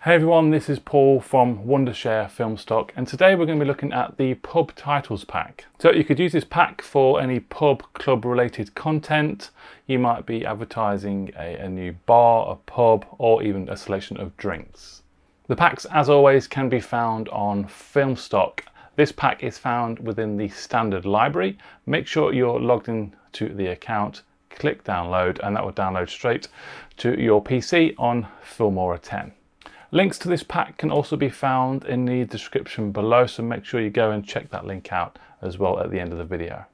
Hey everyone, this is Paul from Wondershare Filmstock, and today we're going to be looking at the pub titles pack. So you could use this pack for any pub club related content. You might be advertising a new bar, a pub, or even a selection of drinks. The packs, as always, can be found on Filmstock. This pack is found within the standard library. Make sure you're logged in to the account, click download, and that will download straight to your PC on Filmora 10. Links to this pack can also be found in the description below, so make sure you go and check that link out as well at the end of the video.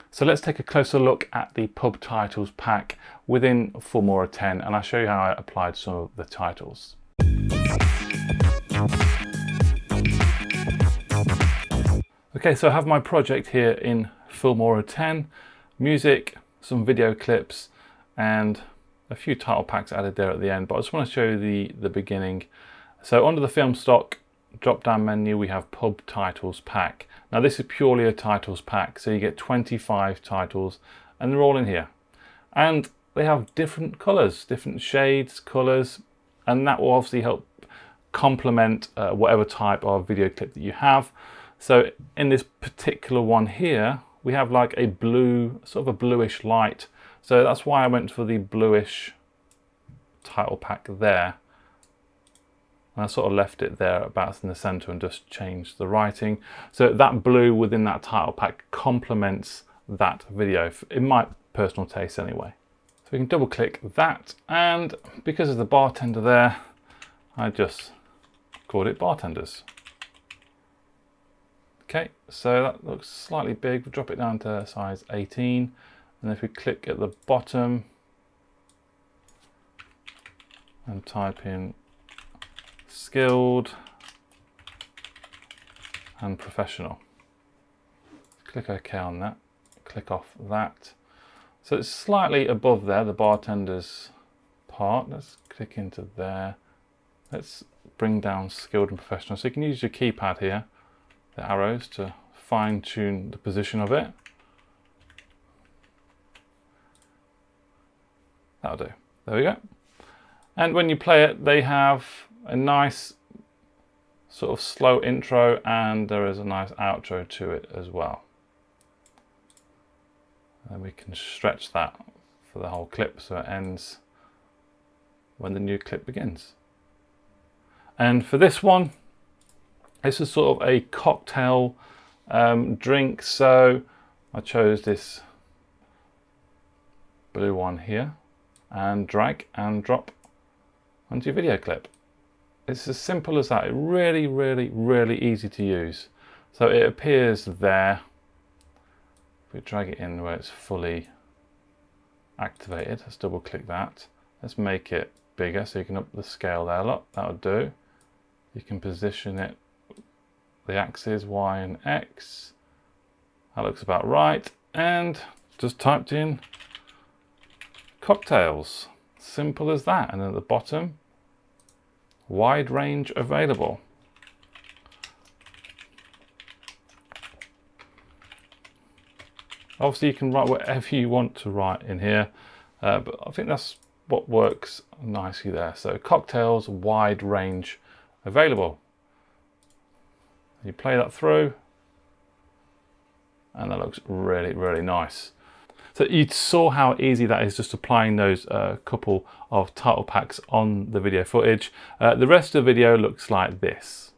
So let's take a closer look at the pub titles pack within Filmora 10, and I'll show you how I applied some of the titles. Okay, so I have my project here in Filmora 10, music, some video clips, and a few title packs added there at the end, but I just want to show you the beginning. So under the Filmstock drop down menu we have pub titles pack. Now this is purely a titles pack, so you get 25 titles and they're all in here, and they have different colors, different shades, colors, and that will obviously help complement whatever type of video clip that you have. So in this particular one here we have like a blue, sort of a bluish light. So that's why I went for the bluish title pack there. And I sort of left it there about in the center and just changed the writing. So that blue within that title pack complements that video, in my personal taste anyway. So we can double click that, and because of the bartender there, I just called it bartenders. Okay, so that looks slightly big. We'll drop it down to size 18. And if we click at the bottom and type in skilled and professional, click OK on that, click off that. So it's slightly above there, the bartender's part. Let's click into there. Let's bring down skilled and professional. So you can use your keypad here, the arrows, to fine tune the position of it. That'll do. There we go. And when you play it, they have a nice sort of slow intro, and there is a nice outro to it as well. And we can stretch that for the whole clip so it ends when the new clip begins. And for this one, this is sort of a cocktail drink, so I chose this blue one here, and drag and drop onto your video clip. It's as simple as that. It's really easy to use. So it appears there. If we drag it in where it's fully activated, let's double click that. Let's make it bigger so you can up the scale there a lot. That'll do. You can position it, the axes Y and X. That looks about right. And just typed in cocktails. Simple as that. And at the bottom, wide range available. Obviously you can write whatever you want to write in here, but I think that's what works nicely there. So cocktails, wide range available. You play that through and that looks really nice. So you saw how easy that is, just applying those couple of title packs on the video footage. The rest of the video looks like this.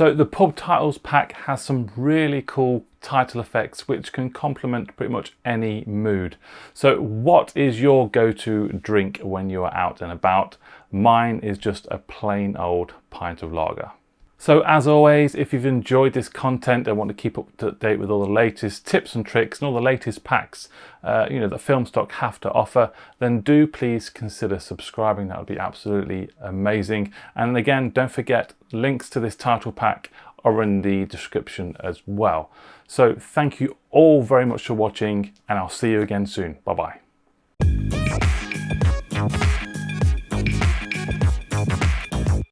So the pub titles pack has some really cool title effects which can complement pretty much any mood. So what is your go-to drink when you are out and about? Mine is just a plain old pint of lager. So as always, if you've enjoyed this content and want to keep up to date with all the latest tips and tricks and all the latest packs that Filmstock have to offer, then do please consider subscribing. That would be absolutely amazing. And again, don't forget, links to this title pack are in the description as well. So thank you all very much for watching, and I'll see you again soon. Bye bye.